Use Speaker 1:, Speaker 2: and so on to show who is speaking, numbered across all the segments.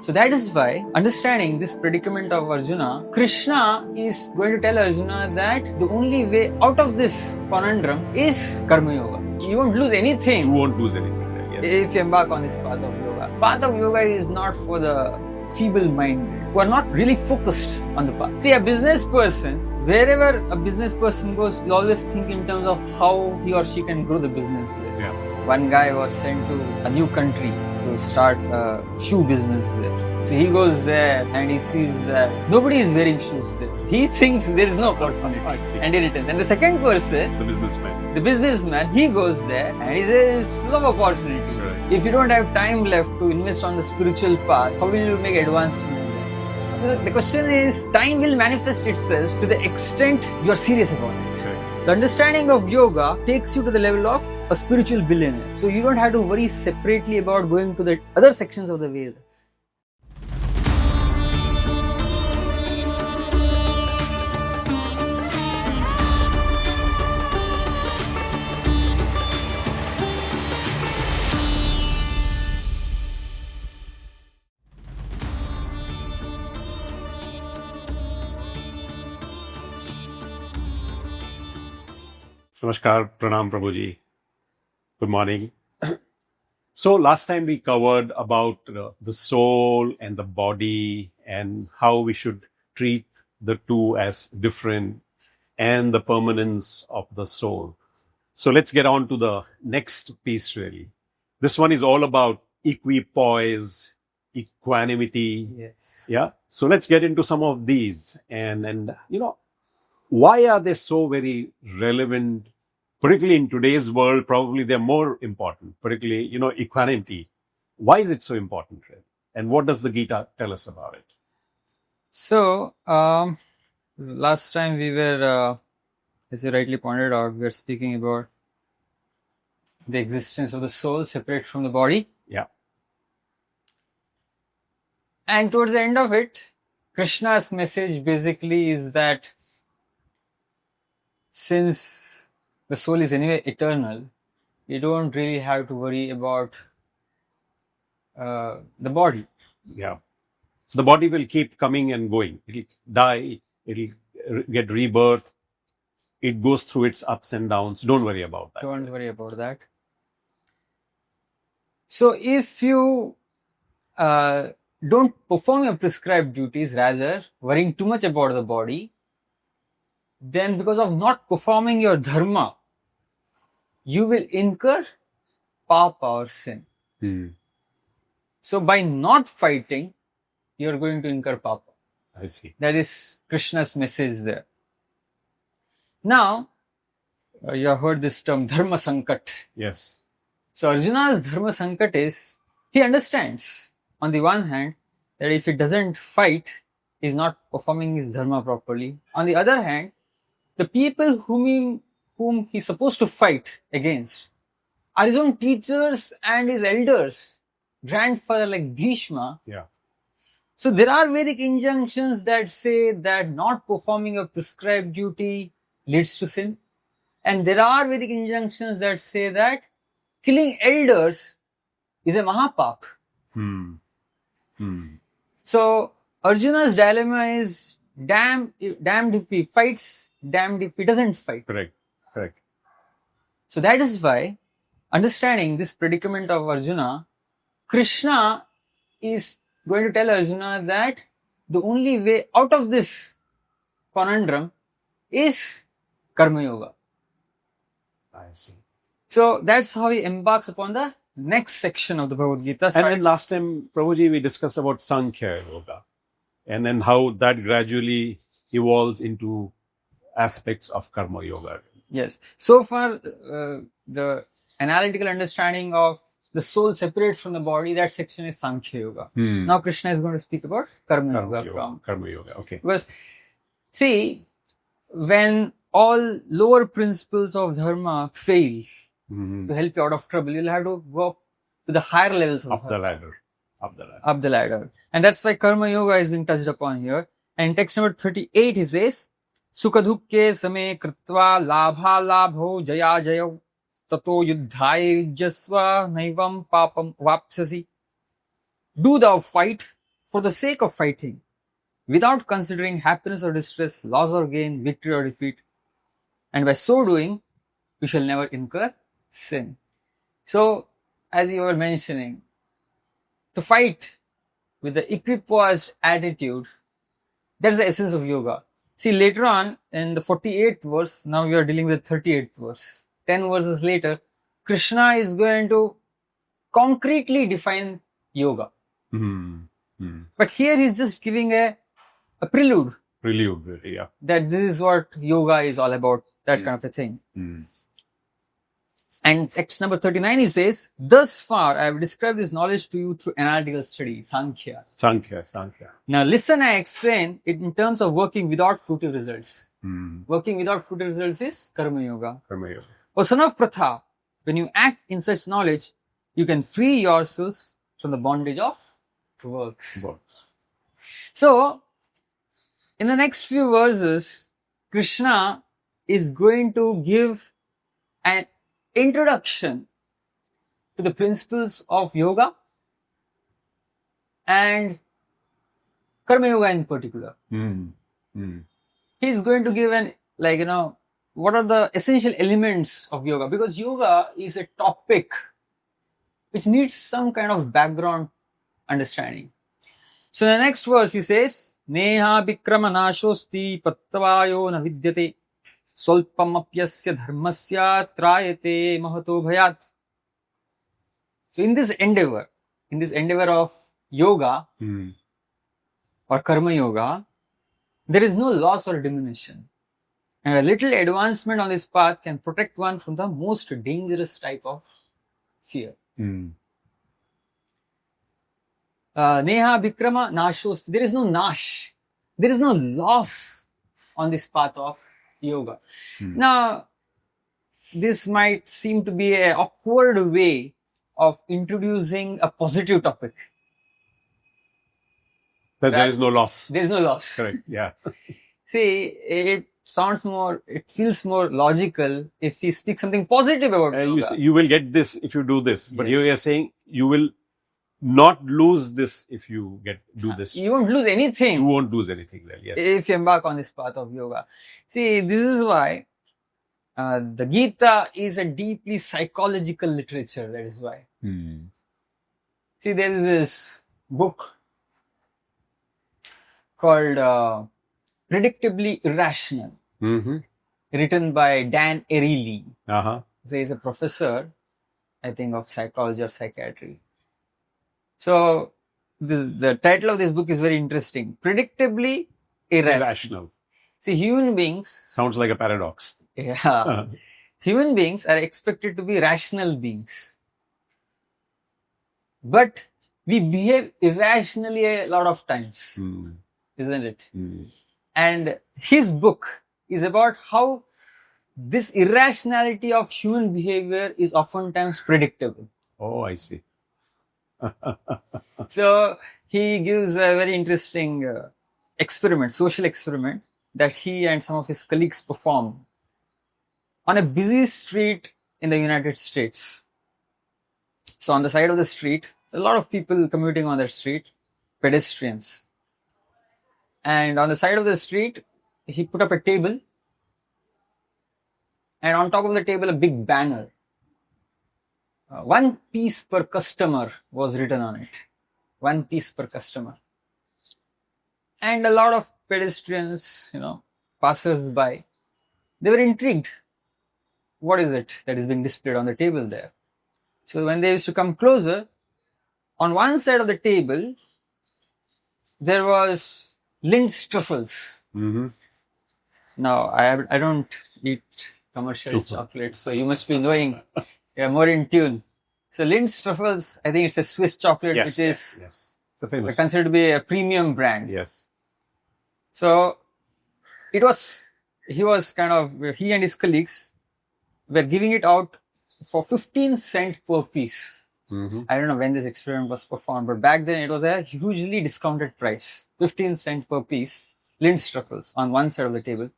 Speaker 1: So that is why, understanding this predicament of Arjuna, Krishna is going to tell Arjuna that the only way out of this conundrum is Karma Yoga. You won't lose anything.
Speaker 2: You won't lose anything there, yes.
Speaker 1: If you embark on this path of yoga. Path of yoga is not for the feeble-minded who are not really focused on the path. See, a business person, wherever a business person goes, you always think in terms of how he or she can grow the business there.
Speaker 2: Yeah.
Speaker 1: One guy was sent to a new country to start a shoe business there. So he goes there and he sees that nobody is wearing shoes there. He thinks there is no opportunity and he returns. And the second person, the businessman, he goes there and he says, it's full of opportunity.
Speaker 2: Right.
Speaker 1: If you don't have time left to invest on the spiritual path, how will you make advancement? So the question is, time will manifest itself to the extent you are serious about it.
Speaker 2: Okay.
Speaker 1: The understanding of yoga takes you to the level of a spiritual billionaire. So you don't have to worry separately about going to the other sections of the Vedas.
Speaker 2: Namaskar, Pranam Prabhuji. Good morning. So last time we covered about the soul and the body and how we should treat the two as different and the permanence of the soul. So let's get on to the next piece really. This one is all about equipoise, equanimity.
Speaker 1: Yes.
Speaker 2: Yeah. So let's get into some of these and you know, why are they so very relevant? Particularly in today's world, probably they're more important, particularly, you know, equanimity. Why is it so important? And what does the Gita tell us about it?
Speaker 1: So, last time we were, as you rightly pointed out, we were speaking about the existence of the soul separate from the body.
Speaker 2: Yeah.
Speaker 1: And towards the end of it, Krishna's message basically is that since the soul is anyway eternal, you don't really have to worry about the body.
Speaker 2: Yeah. The body will keep coming and going. It'll die. It'll get rebirth. It goes through its ups and downs. Don't worry about that.
Speaker 1: Don't worry about that. So if you don't perform your prescribed duties, rather worrying too much about the body, then because of not performing your dharma, you will incur papa or sin. So by not fighting, you are going to incur papa.
Speaker 2: I see.
Speaker 1: That is Krishna's message there. Now, you have heard this term Dharma Sankat.
Speaker 2: Yes.
Speaker 1: So Arjuna's Dharma Sankat is, he understands on the one hand that if he doesn't fight, he is not performing his dharma properly. On the other hand, the people whom he's supposed to fight against are his own teachers and his elders, grandfather like Bhishma.
Speaker 2: Yeah.
Speaker 1: So there are Vedic injunctions that say that not performing a prescribed duty leads to sin. And there are Vedic injunctions that say that killing elders is a mahapap. So Arjuna's dilemma is damned if he fights, damned if he doesn't fight.
Speaker 2: Correct.
Speaker 1: So that is why, understanding this predicament of Arjuna, Krishna is going to tell Arjuna that the only way out of this conundrum is Karma Yoga.
Speaker 2: I see.
Speaker 1: So that's how he embarks upon the next section of the Bhagavad Gita.
Speaker 2: And then last time, Prabhuji, we discussed about Sankhya Yoga and then how that gradually evolves into aspects of Karma Yoga.
Speaker 1: Yes. So far, the analytical understanding of the soul separate from the body, that section is Sankhya Yoga. Now Krishna is going to speak about Karma Yoga.
Speaker 2: Karma Yoga, okay.
Speaker 1: Because, see, when all lower principles of dharma fail to help you out of trouble, you'll have to go up to the higher levels of
Speaker 2: Up the
Speaker 1: dharma.
Speaker 2: ladder.
Speaker 1: Up the ladder. And that's why Karma Yoga is being touched upon here. And in text number 38, he says, Sukha-dukke same kritva labha-labho jaya-jayo tato yuddhaya yujyasva naivam papam vapsasi. Do thou fight for the sake of fighting, without considering happiness or distress, loss or gain, victory or defeat. And by so doing, you shall never incur sin. So, as you were mentioning, to fight with the equipoised attitude, that's the essence of yoga. See, later on in the 48th verse, now we are dealing with the 38th verse. 10 verses later, Krishna is going to concretely define yoga. But here he's just giving a prelude.
Speaker 2: Prelude, yeah.
Speaker 1: That this is what yoga is all about, that kind of a thing. And text number 39, he says, thus far I have described this knowledge to you through analytical study, Sankhya.
Speaker 2: Sankhya.
Speaker 1: Now listen, I explain it in terms of working without fruitive results. Working without fruitive results is Karma Yoga. O son of Pratha, when you act in such knowledge, you can free yourselves from the bondage of works. So, in the next few verses, Krishna is going to give an introduction to the principles of yoga and Karma Yoga in particular. He's going to give what are the essential elements of yoga, because yoga is a topic which needs some kind of background understanding. So in the next verse he says, Neha Vikrama Nashosti Pattavayo na vidyate Solpamapyasya dharmasya trayate mahato bhayat. So in this endeavor of yoga or karma yoga, there is no loss or diminution. And a little advancement on this path can protect one from the most dangerous type of fear. Neha Vikrama Nashosti. There is no nash. There is no loss on this path of yoga. Now, this might seem to be an awkward way of introducing a positive topic.
Speaker 2: That there is no loss.
Speaker 1: There is no loss.
Speaker 2: Correct, yeah.
Speaker 1: See, it feels more logical if we speak something positive about yoga.
Speaker 2: You will get this if you do this. But here you are saying you will not lose this if you do this.
Speaker 1: You won't lose anything.
Speaker 2: You won't lose anything then, yes.
Speaker 1: If you embark on this path of yoga. See, this is why the Gita is a deeply psychological literature. That is why. See, there is this book called Predictably Irrational, written by Dan Ariely. So he's a professor, I think, of psychology or psychiatry. So the title of this book is very interesting. Predictably Irrational. See, human beings...
Speaker 2: Sounds like a paradox.
Speaker 1: Yeah. Human beings are expected to be rational beings. But we behave irrationally a lot of times. Isn't it? And his book is about how this irrationality of human behavior is oftentimes predictable.
Speaker 2: Oh, I see.
Speaker 1: So he gives a very interesting social experiment that he and some of his colleagues perform on a busy street in the United States. So on the side of the street, a lot of people commuting on that street, pedestrians. And on the side of the street, he put up a table, and on top of the table, a big banner. 1 piece per customer was written on it. 1 piece per customer. And a lot of pedestrians, passers-by, they were intrigued. What is it that is being displayed on the table there? So when they used to come closer, on one side of the table, there was Lind's truffles. Now, I don't eat commercial chocolates, so you must be knowing, you're more in tune. So Lind's truffles, I think it's a Swiss chocolate, which is considered to be a premium brand.
Speaker 2: Yes.
Speaker 1: So he and his colleagues were giving it out for 15 cents per piece. I don't know when this experiment was performed, but back then it was a hugely discounted price. 15 cents per piece, Lind's truffles on one side of the table.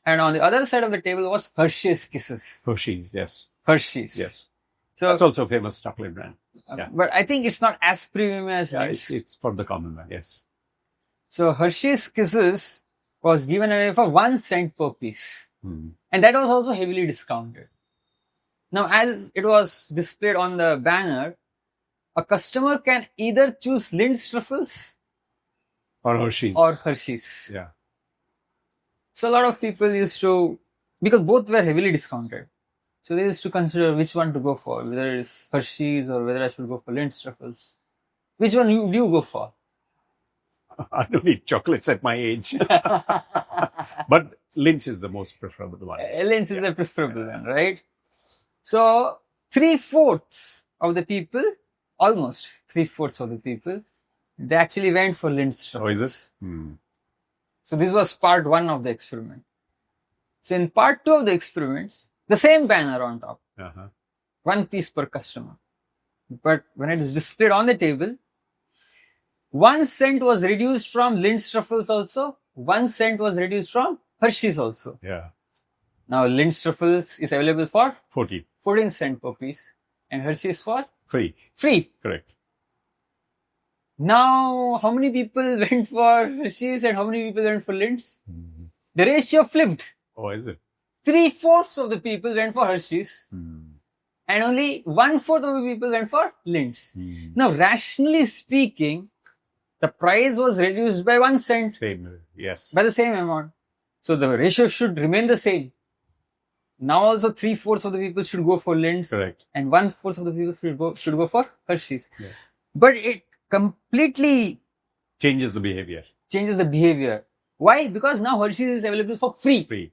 Speaker 1: And on the other side of the table was Hershey's Kisses.
Speaker 2: Hershey's, yes.
Speaker 1: Hershey's.
Speaker 2: Yes.
Speaker 1: So
Speaker 2: that's also a famous chocolate brand. Yeah.
Speaker 1: But I think it's not as premium as
Speaker 2: Yeah,
Speaker 1: Lindt.
Speaker 2: it's for the common man. Yes.
Speaker 1: So Hershey's Kisses was given away for 1 cent per piece.
Speaker 2: Hmm.
Speaker 1: And that was also heavily discounted. Now, as it was displayed on the banner, a customer can either choose Lindt's truffles
Speaker 2: Or Hershey's.
Speaker 1: or Hershey's.
Speaker 2: Yeah.
Speaker 1: So a lot of people used to, because both were heavily discounted, so they used to consider which one to go for, whether it's Hershey's or whether I should go for Lindt's truffles. Which one do you go for?
Speaker 2: I don't eat chocolates at my age. But Lindt's is the most preferable one.
Speaker 1: Lindt's is the preferable one, right? So 3/4 of the people, almost 3/4 of the people, they actually went for Lindt's
Speaker 2: Oh, is
Speaker 1: truffles.
Speaker 2: it? Hmm.
Speaker 1: So this was part 1 of the experiment. So in part 2 of the experiments, the same banner on top,
Speaker 2: Uh-huh.
Speaker 1: 1 piece per customer. But when it is displayed on the table, 1 cent was reduced from Lindt's truffles also, 1 cent was reduced from Hershey's also.
Speaker 2: Yeah.
Speaker 1: Now Lindt's truffles is available for
Speaker 2: 14
Speaker 1: cents per piece and Hershey's for
Speaker 2: free.
Speaker 1: free.
Speaker 2: Correct.
Speaker 1: Now, how many people went for Hershey's and how many people went for Lindt's?
Speaker 2: Hmm.
Speaker 1: The ratio flipped.
Speaker 2: Oh, is it?
Speaker 1: 3/4 of the people went for Hershey's
Speaker 2: Hmm.
Speaker 1: and only 1/4 of the people went for Lindt's.
Speaker 2: Hmm.
Speaker 1: Now, rationally speaking, the price was reduced by 1 cent,
Speaker 2: Same. Yes.
Speaker 1: by the same amount. So the ratio should remain the same. Now also 3/4 of the people should go for Lindt's
Speaker 2: Correct.
Speaker 1: and 1/4 of the people should go for Hershey's.
Speaker 2: Yeah.
Speaker 1: But it completely
Speaker 2: Changes the behavior.
Speaker 1: changes the behavior. Why? Because now Hershey's is available for free.
Speaker 2: Free.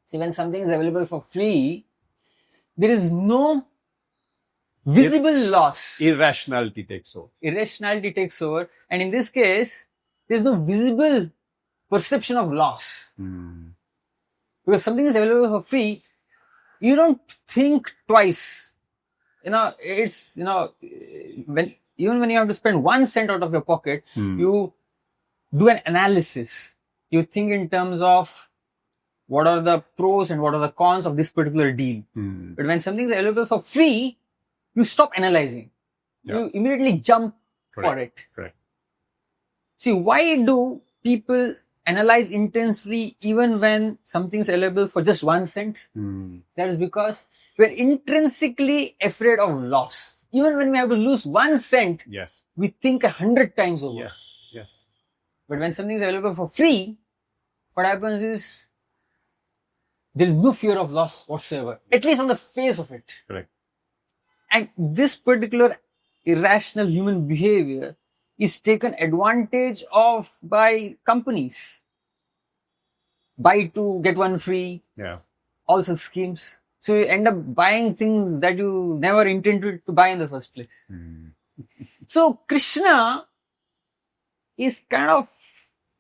Speaker 1: See, when something is available for free, there is no visible loss.
Speaker 2: Irrationality takes over.
Speaker 1: Irrationality takes over. And in this case, there is no visible perception of loss.
Speaker 2: Hmm.
Speaker 1: Because something is available for free, you don't think twice. It's, even when you have to spend 1 cent out of your pocket, you do an analysis. You think in terms of what are the pros and what are the cons of this particular deal.
Speaker 2: Hmm.
Speaker 1: But when something is available for free, you stop analyzing.
Speaker 2: Yeah.
Speaker 1: You immediately jump for
Speaker 2: Correct.
Speaker 1: it.
Speaker 2: Correct.
Speaker 1: See, why do people analyze intensely even when something is available for just 1 cent?
Speaker 2: Hmm.
Speaker 1: That is because we're intrinsically afraid of loss. Even when we have to lose 1 cent,
Speaker 2: Yes.
Speaker 1: we think 100 times over.
Speaker 2: Yes. Yes.
Speaker 1: But when something is available for free, what happens is there is no fear of loss whatsoever, at least on the face of it.
Speaker 2: Correct.
Speaker 1: And this particular irrational human behavior is taken advantage of by companies. Buy 2, get 1 free,
Speaker 2: Yeah.
Speaker 1: all such schemes. So you end up buying things that you never intended to buy in the first place.
Speaker 2: Hmm.
Speaker 1: So Krishna is kind of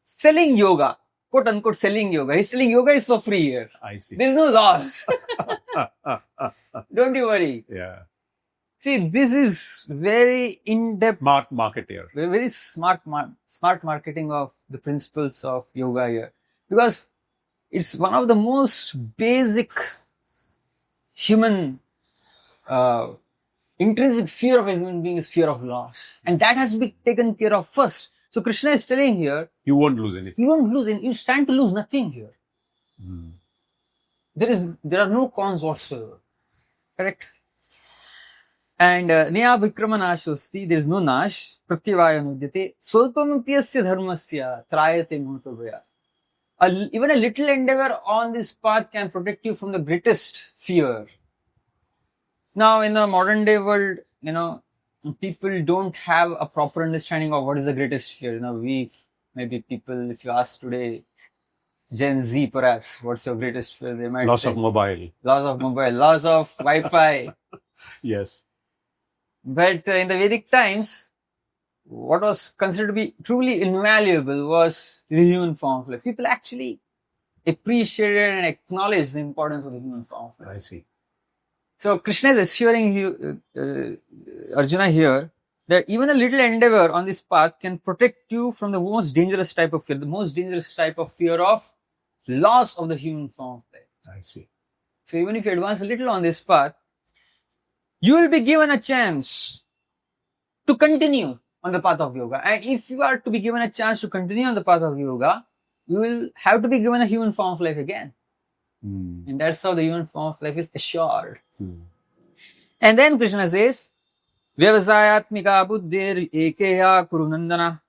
Speaker 1: selling yoga, quote unquote selling yoga. He's telling yoga is for free here.
Speaker 2: I see.
Speaker 1: There is no loss. Don't you worry.
Speaker 2: Yeah.
Speaker 1: See, this is very in-depth,
Speaker 2: Smart marketeer.
Speaker 1: very smart marketing of the principles of yoga here. Because it's one of the most basic human, intrinsic fear of a human being is fear of loss. And that has to be taken care of first. So Krishna is telling here,
Speaker 2: You won't lose anything.
Speaker 1: you won't lose, you stand to lose nothing here.
Speaker 2: Hmm.
Speaker 1: There are no cons whatsoever. Correct? And Niya Vikrama Nashosti, there is no Nash, Pratyavaya Nudyate, Solpamapyasya Dharmasya, Trayate Muhtavaya. Even a little endeavor on this path can protect you from the greatest fear. Now, in the modern day world, people don't have a proper understanding of what is the greatest fear. If you ask today, Gen Z perhaps, what's your greatest fear? They might
Speaker 2: Loss
Speaker 1: say,
Speaker 2: of mobile.
Speaker 1: loss of mobile, loss of Wi-Fi.
Speaker 2: Yes.
Speaker 1: But in the Vedic times, what was considered to be truly invaluable was the human form of life. People actually appreciated and acknowledged the importance of the human form of life.
Speaker 2: I see.
Speaker 1: So Krishna is assuring you, Arjuna here, that even a little endeavor on this path can protect you from the most dangerous type of fear. The most dangerous type of fear of loss of the human form of life.
Speaker 2: I see.
Speaker 1: So even if you advance a little on this path, you will be given a chance to continue on the path of yoga. And if you are to be given a chance to continue on the path of yoga, you will have to be given a human form of life again. And that's how the human form of life is assured. And then Krishna says, Vyavasayatmika buddhir ekeya kurunandana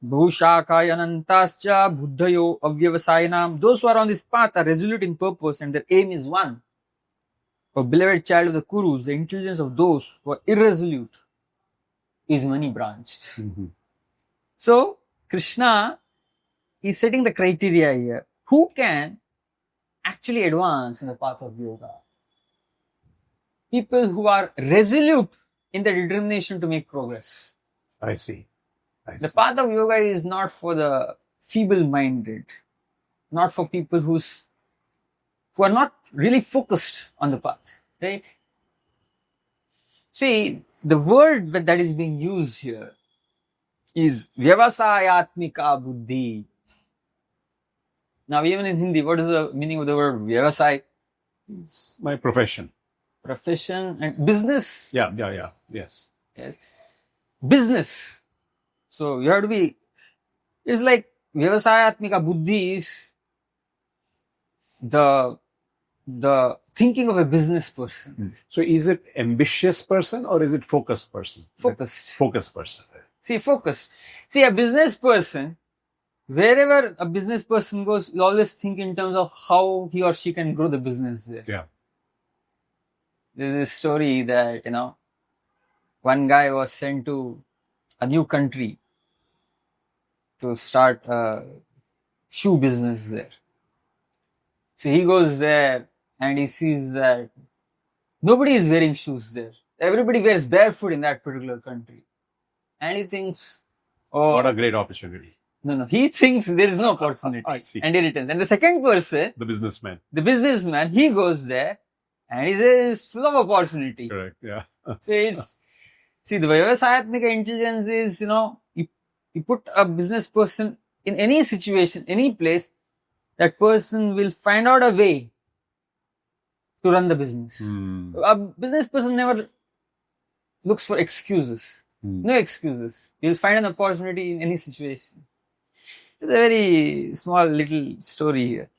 Speaker 1: bhushakaya anantascha buddhayo avyavasayinam. Those who are on this path are resolute in purpose and their aim is one. O beloved child of the Kurus, the intelligence of those who are irresolute is many branched. So, Krishna is setting the criteria here. Who can actually advance in the path of yoga? People who are resolute in their determination to make progress.
Speaker 2: I see.
Speaker 1: The path of yoga is not for the feeble-minded, not for people who are not really focused on the path, right? See, the word that is being used here is Vyavasayatmika buddhi. Now, even in Hindi, what is the meaning of the word Vyavasay?
Speaker 2: It's my profession.
Speaker 1: Profession and business.
Speaker 2: Yes.
Speaker 1: Business. So, you have to be, it's like Vyavasayatmika buddhi is the thinking of a business person.
Speaker 2: So is it ambitious person or is it focused person?
Speaker 1: Focused
Speaker 2: person.
Speaker 1: See, focused. See, a business person, wherever a business person goes, you always think in terms of how he or she can grow the business there.
Speaker 2: Yeah.
Speaker 1: There's this story that, one guy was sent to a new country to start a shoe business there. So he goes there and he sees that nobody is wearing shoes there. Everybody wears barefoot in that particular country. And he thinks, oh,
Speaker 2: what a great opportunity.
Speaker 1: No. He thinks there is no opportunity.
Speaker 2: I see.
Speaker 1: And he returns. And the second person,
Speaker 2: The businessman,
Speaker 1: he goes there and he says it's full of opportunity.
Speaker 2: Correct, yeah.
Speaker 1: So the Vyavasayatmika intelligence is, you put a business person in any situation, any place, that person will find out a way to run the business. A business person never looks for excuses. No excuses. You'll find an opportunity in any situation. It's a very small little story here.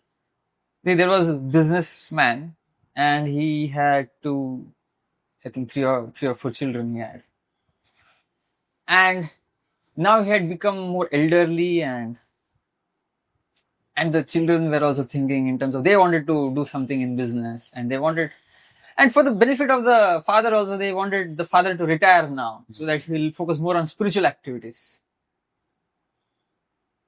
Speaker 1: There was a businessman and he had I think three or four children he had. And now he had become more elderly and the children were also thinking in terms of they wanted to do something in business and and for the benefit of the father also, they wanted the father to retire now so that he'll focus more on spiritual activities.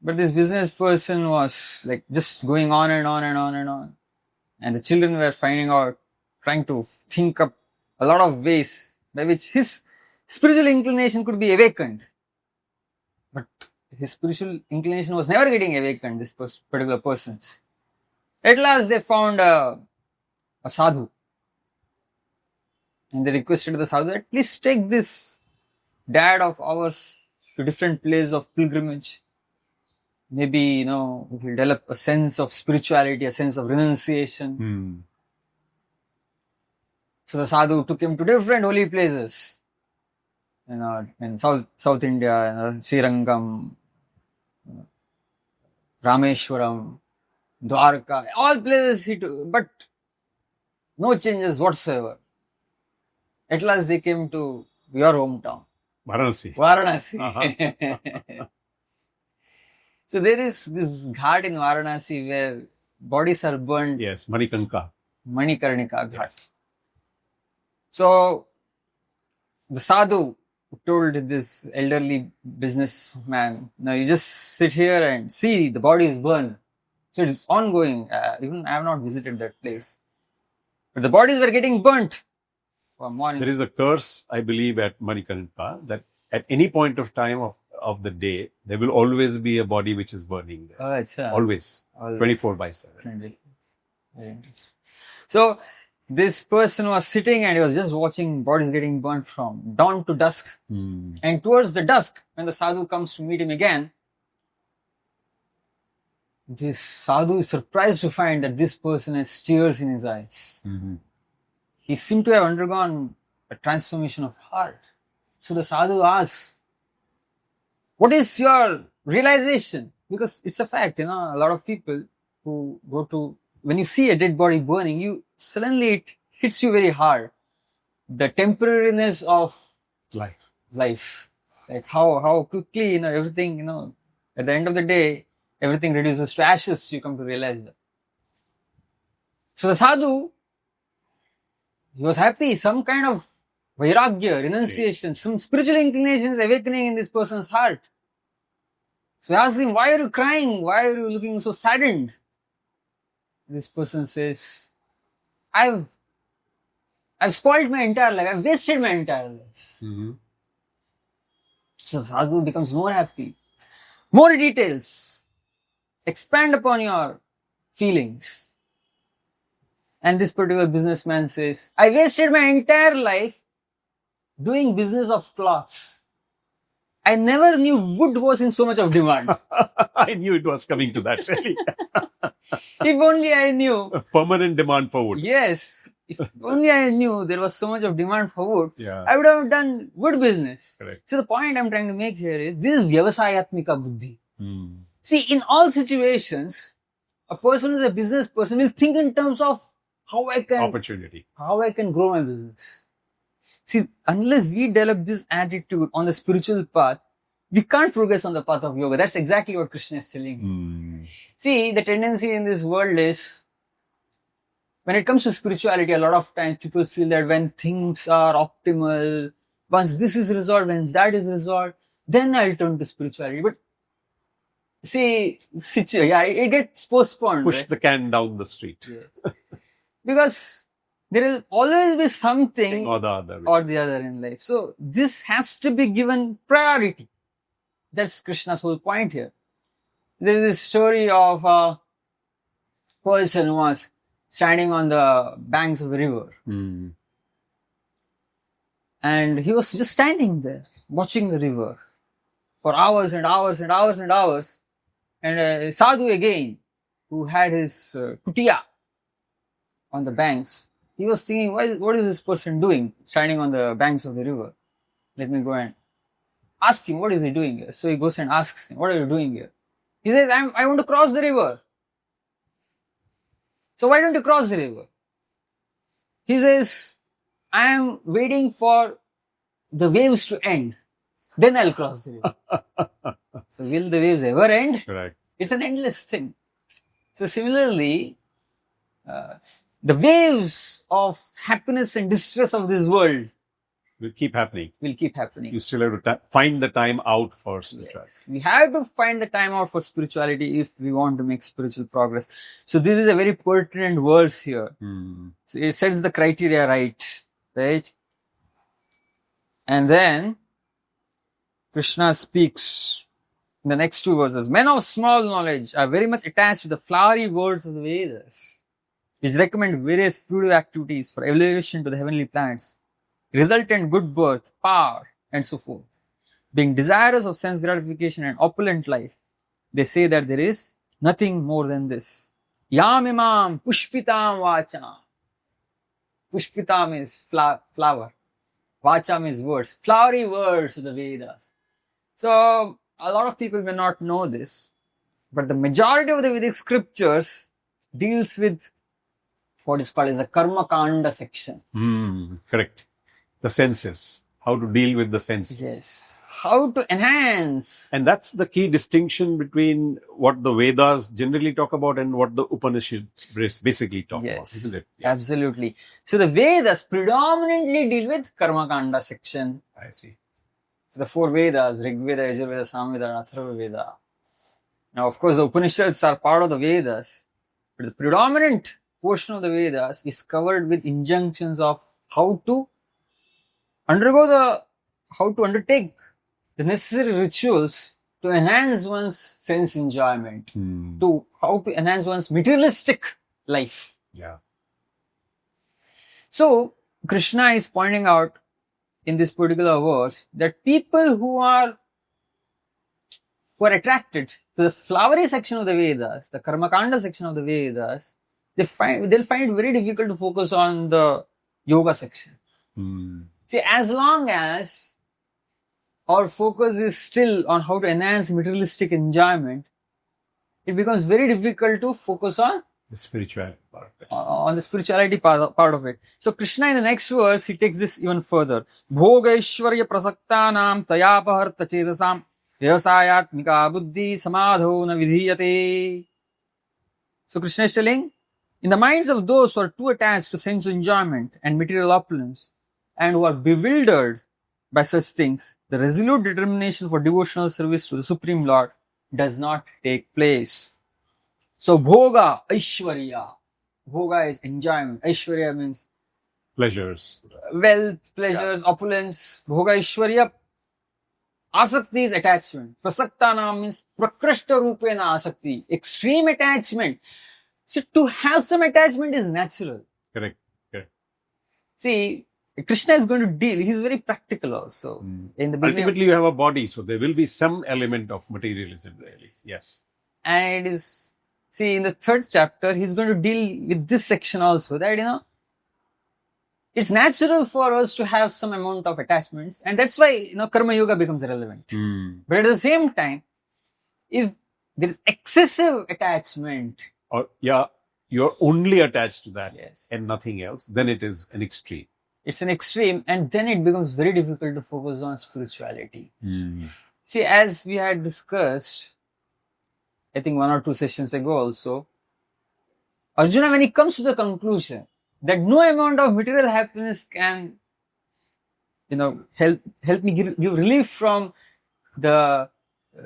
Speaker 1: But this business person was like just going on and on and on and on. And the children were trying to think up a lot of ways by which his spiritual inclination could be awakened. But his spiritual inclination was never getting awakened, this particular person's. At last they found a sadhu. And they requested the sadhu that please take this dad of ours to different place of pilgrimage. Maybe, he'll develop a sense of spirituality, a sense of renunciation. So the sadhu took him to different holy places. In South India, Srirangam, Rameshwaram, Dwarka, all places he took, but no changes whatsoever. At last they came to your hometown.
Speaker 2: Varanasi.
Speaker 1: So there is this ghat in Varanasi where bodies are burned.
Speaker 2: Yes, Manikarnika
Speaker 1: Ghat. Yes. So the sadhu told this elderly businessman, now you just sit here and see the body is burned. So it's ongoing. Even I have not visited that place. But the bodies were getting burnt.
Speaker 2: There is a curse, I believe, at Manikarnika that at any point of time of the day, there will always be a body which is burning there.
Speaker 1: Oh, achha.
Speaker 2: Always. 24/7.
Speaker 1: Very interesting. So, this person was sitting and he was just watching bodies getting burnt from dawn to dusk. And towards the dusk, when the sadhu comes to meet him again, this sadhu is surprised to find that this person has tears in his eyes. He seemed to have undergone a transformation of heart. So the sadhu asks, what is your realization? Because it's a fact, a lot of people who go to, when you see a dead body burning, suddenly it hits you very hard. The temporariness of life. Like how quickly, everything, at the end of the day, everything reduces to ashes, you come to realize that. So the sadhu, he was happy, some kind of vairagya, renunciation, some spiritual inclinations awakening in this person's heart. So he asked him, why are you crying? Why are you looking so saddened? This person says, I've spoiled my entire life. I've wasted my entire life.
Speaker 2: Mm-hmm.
Speaker 1: So the sadhu becomes more happy. More details. Expand upon your feelings. And this particular businessman says, I wasted my entire life doing business of cloths. I never knew wood was in so much of demand.
Speaker 2: I knew it was coming to that, really.
Speaker 1: If only I knew.
Speaker 2: A permanent demand for wood.
Speaker 1: Yes. If only I knew there was so much of demand for wood,
Speaker 2: Yeah.
Speaker 1: I would have done wood business.
Speaker 2: Correct.
Speaker 1: So the point I'm trying to make here is, this is vyavasayatmika buddhi.
Speaker 2: Mm.
Speaker 1: See, in all situations, a person who is a business person will think in terms of how I can grow my business. See, unless we develop this attitude on the spiritual path, we can't progress on the path of yoga. That's exactly what Krishna is telling.
Speaker 2: Mm.
Speaker 1: See, the tendency in this world is, when it comes to spirituality, a lot of times people feel that when things are optimal, once this is resolved, once that is resolved, then I'll turn to spirituality. But see, it gets postponed.
Speaker 2: Push
Speaker 1: right?
Speaker 2: the can down the street.
Speaker 1: Yes. Because there will always be something
Speaker 2: Or the other way.
Speaker 1: or the other in life. So this has to be given priority. That's Krishna's whole point here. There is this story of a person who was standing on the banks of a river.
Speaker 2: Mm.
Speaker 1: And he was just standing there, watching the river for hours and hours and hours and hours. And a sadhu again, who had his kutia on the banks, he was thinking, what is this person doing standing on the banks of the river? Let me go and ask him, what is he doing here? So he goes and asks him, what are you doing here? He says, I want to cross the river. So why don't you cross the river? He says, I am waiting for the waves to end. Then I'll cross the river. So will the waves ever end?
Speaker 2: Correct.
Speaker 1: It's an endless thing. So similarly, the waves of happiness and distress of this world
Speaker 2: Will keep happening.
Speaker 1: You
Speaker 2: still have to find the time out for spirituality.
Speaker 1: Yes. We have to find the time out for spirituality if we want to make spiritual progress. So this is a very pertinent verse here.
Speaker 2: Mm.
Speaker 1: So it sets the criteria right? And then Krishna speaks in the next two verses. Men of small knowledge are very much attached to the flowery words of the Vedas, which recommend various fruitive activities for elevation to the heavenly planets, resultant good birth, power, and so forth. Being desirous of sense gratification and opulent life, they say that there is nothing more than this. Yam imam pushpitam vacha. Pushpitam is flower. Vacha means words. Flowery words of the Vedas. So, a lot of people may not know this, but the majority of the Vedic scriptures deals with what is called as the Karma Kanda section.
Speaker 2: Correct. The senses. How to deal with the senses.
Speaker 1: Yes. How to enhance.
Speaker 2: And that's the key distinction between what the Vedas generally talk about and what the Upanishads basically talk about, isn't it?
Speaker 1: Absolutely. So the Vedas predominantly deal with Karma Kanda section.
Speaker 2: I see.
Speaker 1: So the four Vedas, Rig Veda, Yajurveda, Samveda, and Atharva Veda. Now, of course, the Upanishads are part of the Vedas, but the predominant portion of the Vedas is covered with injunctions of how to undertake the necessary rituals to enhance one's sense enjoyment, to how to enhance one's materialistic life.
Speaker 2: Yeah.
Speaker 1: So, Krishna is pointing out in this particular verse that people who are attracted to the flowery section of the Vedas, the Karmakanda section of the Vedas, they'll find it very difficult to focus on the yoga section. See, as long as our focus is still on how to enhance materialistic enjoyment, it becomes very difficult to focus on
Speaker 2: The spiritual part.
Speaker 1: on the spirituality part of it. So Krishna in the next verse, he takes this even further. Bhogaishwarya prasaktanam tayapaharta chedasam vyavasayatmika buddhi samadho na vidhiyate. So Krishna is telling, in the minds of those who are too attached to sense enjoyment and material opulence and who are bewildered by such things, the resolute determination for devotional service to the Supreme Lord does not take place. So bhoga, aishwarya. Bhoga is enjoyment. Aishwarya means
Speaker 2: Pleasures.
Speaker 1: wealth, pleasures, opulence. Bhoga, aishwarya. Asakti is attachment. Prasaktana means prakrishta rupena asakti. Extreme attachment. So to have some attachment is natural.
Speaker 2: Correct. Correct.
Speaker 1: See, Krishna is going to deal. He's very practical also. In the beginning,
Speaker 2: Ultimately, you have a body, so there will be some element of materialism, really. Yes.
Speaker 1: and it is, see, in the third chapter, he's going to deal with this section also, that, it's natural for us to have some amount of attachments, and that's why, karma yoga becomes relevant. But at the same time, if there is excessive attachment,
Speaker 2: Or, you're only attached to that
Speaker 1: yes,
Speaker 2: and nothing else, then it is an extreme.
Speaker 1: it's an extreme, and then it becomes very difficult to focus on spirituality. See, as we had discussed, I think 1 or 2 sessions ago also, Arjuna, when he comes to the conclusion that no amount of material happiness can, help me give relief from the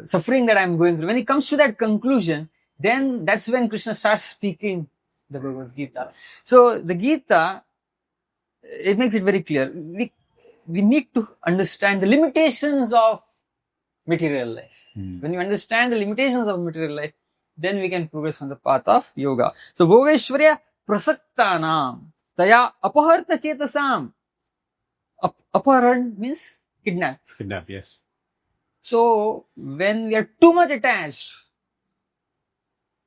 Speaker 1: suffering that I'm going through. When he comes to that conclusion, then that's when Krishna starts speaking the Bhagavad Gita. So the Gita, it makes it very clear. We need to understand the limitations of material life. When you understand the limitations of material life, then we can progress on the path of yoga. So, Bhogeshwarya prasaktanam taya apaharta chetasam. Aparan means kidnap.
Speaker 2: Kidnap, yes.
Speaker 1: So, when we are too much attached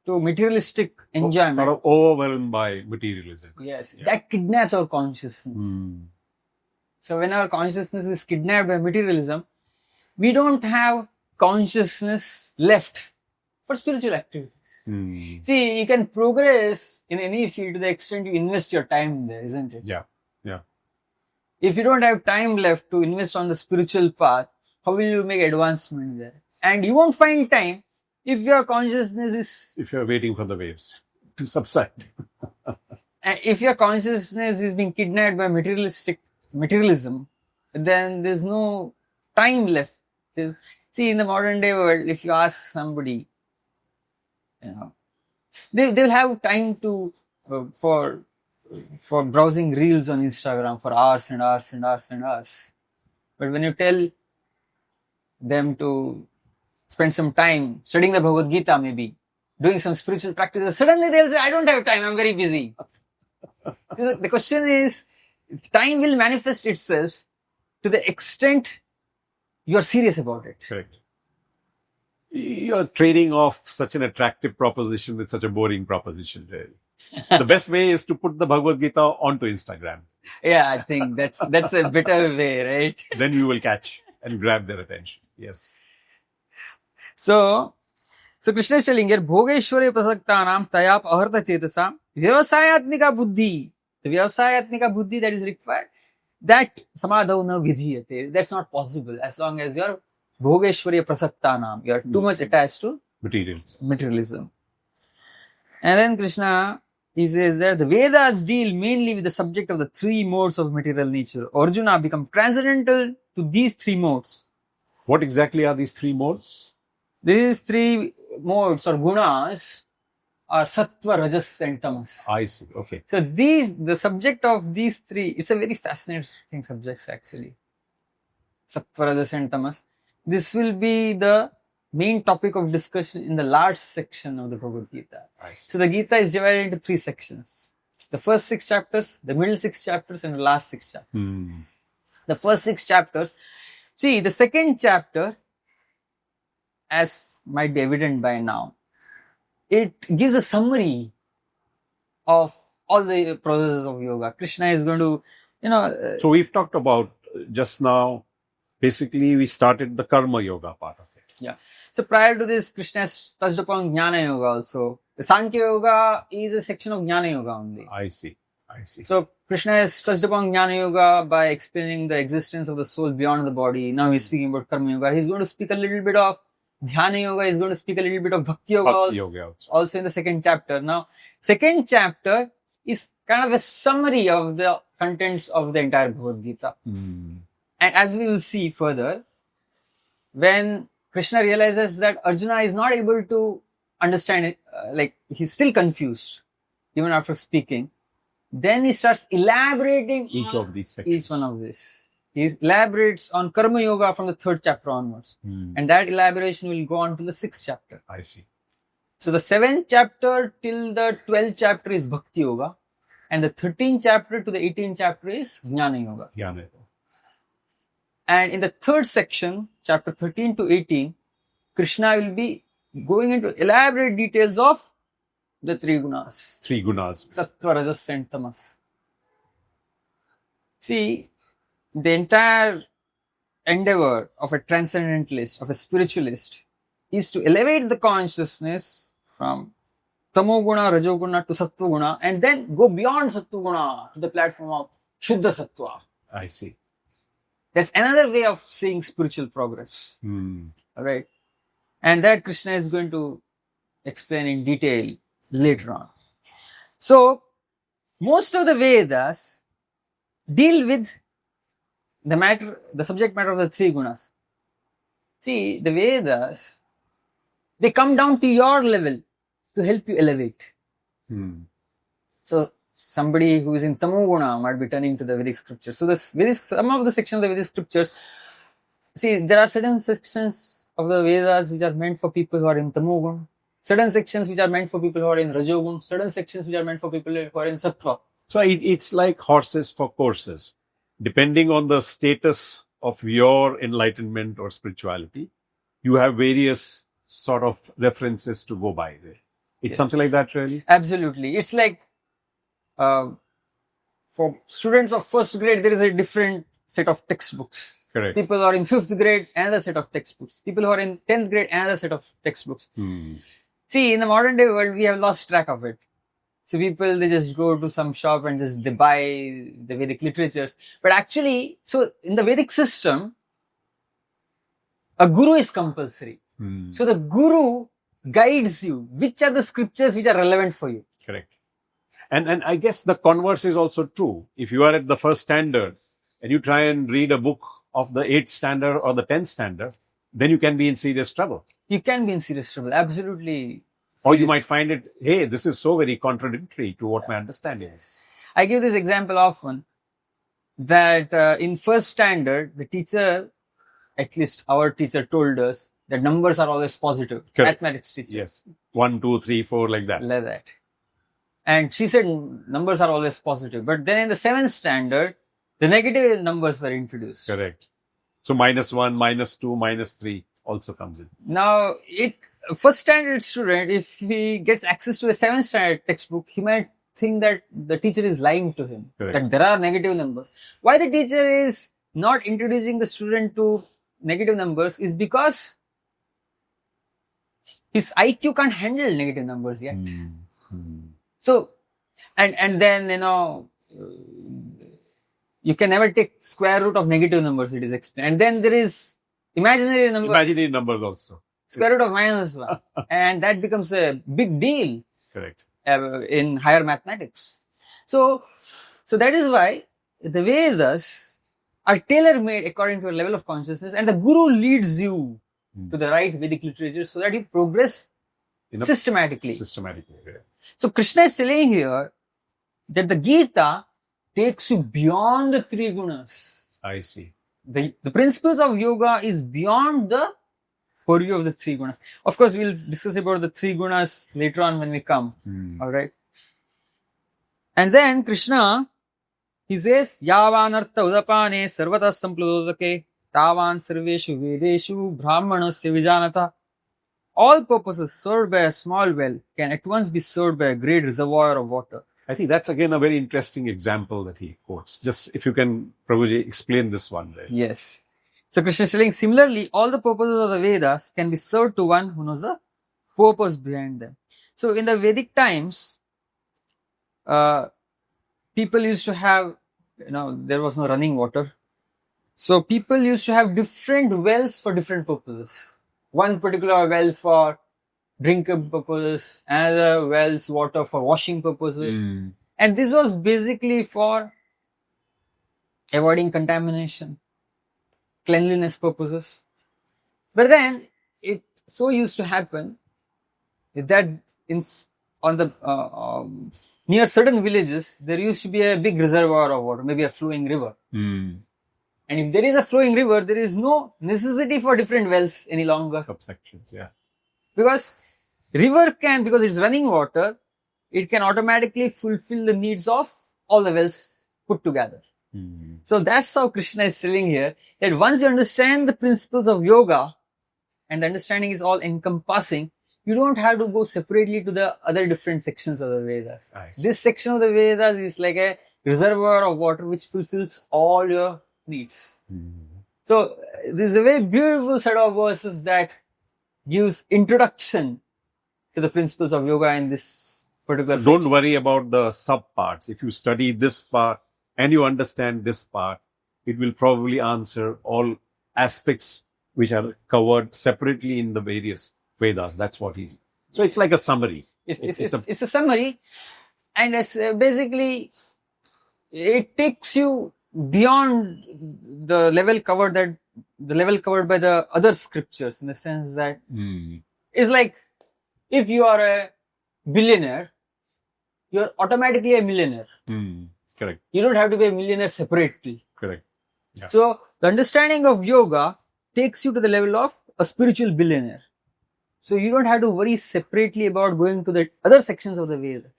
Speaker 1: to materialistic enjoyment,
Speaker 2: Sort of overwhelmed by materialism.
Speaker 1: yes, that kidnaps our consciousness. So, when our consciousness is kidnapped by materialism, we don't have consciousness left for spiritual activities. See, you can progress in any field to the extent you invest your time there, isn't it?
Speaker 2: Yeah, yeah.
Speaker 1: If you don't have time left to invest on the spiritual path, how will you make advancement there? And you won't find time if your consciousness is...
Speaker 2: If you're waiting for the waves to subside.
Speaker 1: if your consciousness is being kidnapped by materialism, then there's no time left. See, in the modern day world, if you ask somebody, they will have time to for browsing reels on Instagram for hours and hours and hours and hours. But when you tell them to spend some time studying the Bhagavad Gita, maybe doing some spiritual practices, suddenly they'll say, I don't have time, I'm very busy. The question is, time will manifest itself to the extent you're serious about it.
Speaker 2: Correct. You're trading off such an attractive proposition with such a boring proposition, really. The best way is to put the Bhagavad Gita onto Instagram.
Speaker 1: Yeah, I think that's a better way, right?
Speaker 2: Then you will catch and grab their attention. Yes.
Speaker 1: So Krishna is telling here, Bhogeshwarya prasaktanam tayap aharta chetasam vyavasayatmika buddhi. The vyavasayatmika buddhi that is required, that samadho na vidhiyate. That's not possible as long as you're Bhogeshwarya prasaktanam. You're too much attached to materialism. And then Krishna, he says that the Vedas deal mainly with the subject of the 3 modes of material nature. Arjuna become transcendental to these 3 modes.
Speaker 2: What exactly are these 3 modes?
Speaker 1: These 3 modes or gunas are sattva, rajas and tamas.
Speaker 2: I see. Okay.
Speaker 1: So the subject of these 3, it's a very fascinating subject actually. Sattva, rajas and tamas. This will be the main topic of discussion in the last section of the Bhagavad Gita. So the Gita is divided into 3 sections. The first 6 chapters, the middle 6 chapters and the last 6 chapters. The first 6 chapters. See, the second chapter, as might be evident by now, it gives a summary of all the processes of yoga. Krishna is going to,
Speaker 2: So we've talked about just now, basically we started the karma yoga part of it.
Speaker 1: Yeah. So prior to this, Krishna has touched upon Jnana Yoga also. The Sankhya Yoga is a section of Jnana Yoga only.
Speaker 2: I see.
Speaker 1: So Krishna has touched upon Jnana Yoga by explaining the existence of the soul beyond the body. Now he's speaking about Karma Yoga. He's going to speak a little bit of Dhyana Yoga. He's going to speak a little bit of Bhakti Yoga, also in the second chapter. Now, second chapter is kind of a summary of the contents of the entire Bhagavad Gita. And as we will see further, when Krishna realizes that Arjuna is not able to understand it, like he's still confused, even after speaking, then he starts elaborating
Speaker 2: each of these sections.
Speaker 1: Each one of this. He elaborates on Karma Yoga from the third chapter onwards. And that elaboration will go on to the sixth chapter.
Speaker 2: I see.
Speaker 1: So the seventh chapter till the 12th chapter is Bhakti Yoga. And the 13th chapter to the 18th chapter is Jnana Yoga. And in the third section, chapter 13 to 18, Krishna will be going into elaborate details of the three gunas. Sattva, Rajas and Tamas. See, the entire endeavor of a transcendentalist, of a spiritualist, is to elevate the consciousness from Tamoguna, Rajoguna to Sattva-guna and then go beyond Sattva-guna to the platform of Shuddha Sattva.
Speaker 2: I see.
Speaker 1: There's another way of seeing spiritual progress. Alright? And that Krishna is going to explain in detail later on. So, most of the Vedas deal with the subject matter of the three gunas. See, the Vedas, they come down to your level to help you elevate. So, somebody who is in Tamoguna might be turning to the Vedic scriptures. So, some of the sections of the Vedic scriptures, see, there are certain sections of the Vedas which are meant for people who are in Tamoguna, certain sections which are meant for people who are in Rajogun, certain sections which are meant for people who are in Sattva.
Speaker 2: So, it's like horses for courses. Depending on the status of your enlightenment or spirituality, you have various sort of references to go by there. It's something like that, really?
Speaker 1: Absolutely. It's like, for students of first grade, there is a different set of textbooks.
Speaker 2: Correct.
Speaker 1: People who are in 5th grade, another set of textbooks. People who are in 10th grade, another set of textbooks. See, in the modern day world, we have lost track of it. So people, they just go to some shop and they buy the Vedic literatures. But actually, so in the Vedic system, a guru is compulsory. So the guru guides you. Which are the scriptures which are relevant for you?
Speaker 2: Correct. And I guess the converse is also true. If you are at the first standard and you try and read a book of the 8th standard or the 10th standard, then you can be in serious trouble.
Speaker 1: You can be in serious trouble. Absolutely.
Speaker 2: Or you might find it, hey, this is so very contradictory to what my understanding is.
Speaker 1: I give this example often that in first standard, the teacher, at least our teacher told us that numbers are always positive.
Speaker 2: Correct.
Speaker 1: Mathematics teacher.
Speaker 2: Yes. 1, 2, 3, 4, like that.
Speaker 1: Like that. And she said numbers are always positive. But then in the 7th standard, the negative numbers were introduced.
Speaker 2: Correct. So -1, -2, -3 also comes in.
Speaker 1: Now, first standard student, if he gets access to a 7th standard textbook, he might think that the teacher is lying to him.
Speaker 2: Correct.
Speaker 1: That there are negative numbers. Why the teacher is not introducing the student to negative numbers is because his IQ can't handle negative numbers yet. So, and then, you can never take square root of negative numbers, it is explained. And then there is imaginary
Speaker 2: numbers also.
Speaker 1: Square root of -1. And that becomes a big deal.
Speaker 2: Correct.
Speaker 1: In higher mathematics. So that is why the Vedas are tailor-made according to your level of consciousness, and the guru leads you to the right Vedic literature so that you progress systematically.
Speaker 2: Yeah.
Speaker 1: So Krishna is telling here that the Gita takes you beyond the three gunas.
Speaker 2: I see.
Speaker 1: The principles of yoga is beyond the purview of the three gunas. Of course, we'll discuss about the three gunas later on when we come. Alright. And then Krishna, he says, Yavanartha udapane sarvata samplododake tavan sarveshu vedeshu brahmanasya vijanata. All purposes served by a small well can at once be served by a great reservoir of water.
Speaker 2: I think that's again a very interesting example that he quotes. Just if you can, Prabhuji, explain this one there.
Speaker 1: Yes. So Krishna is telling, similarly, all the purposes of the Vedas can be served to one who knows the purpose behind them. So in the Vedic times, people used to have, there was no running water. So people used to have different wells for different purposes. One particular well for drinking purposes, another well's water for washing purposes. And this was basically for avoiding contamination, cleanliness purposes. But then it so used to happen that on the near certain villages, there used to be a big reservoir of water, maybe a flowing river. And if there is a flowing river, there is no necessity for different wells any longer.
Speaker 2: Subsections, yeah.
Speaker 1: Because river because it's running water, it can automatically fulfill the needs of all the wells put together. So that's how Krishna is telling here, that once you understand the principles of yoga, and the understanding is all encompassing, you don't have to go separately to the other different sections of the Vedas. This section of the Vedas is like a reservoir of water which fulfills all your needs. So this is a very beautiful set of verses that gives introduction to the principles of yoga in this particular section.
Speaker 2: Don't worry about the sub parts. If you study this part and you understand this part, it will probably answer all aspects which are covered separately in the various Vedas. That's what he's. So it's like a summary.
Speaker 1: It's a summary, and it's basically it takes you beyond the level covered by the other scriptures, in the sense that it's like if you are a billionaire, you're automatically a millionaire.
Speaker 2: Correct.
Speaker 1: You don't have to be a millionaire separately.
Speaker 2: Correct. Yeah.
Speaker 1: So the understanding of yoga takes you to the level of a spiritual billionaire. So you don't have to worry separately about going to the other sections of the Vedas.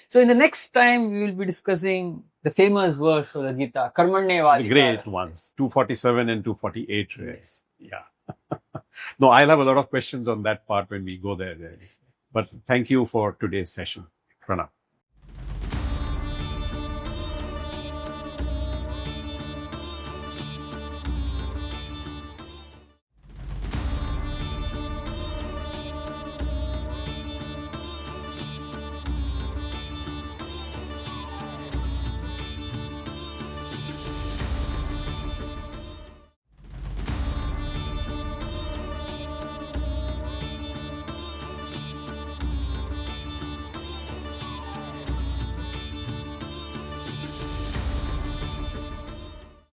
Speaker 1: So in the next time, we will be discussing the famous verse of the Gita, Karmanyevadika.
Speaker 2: The great ones, 247 and 248. Right? Yes. Yeah. No, I'll have a lot of questions on that part when we go there. But thank you for today's session. Pranam.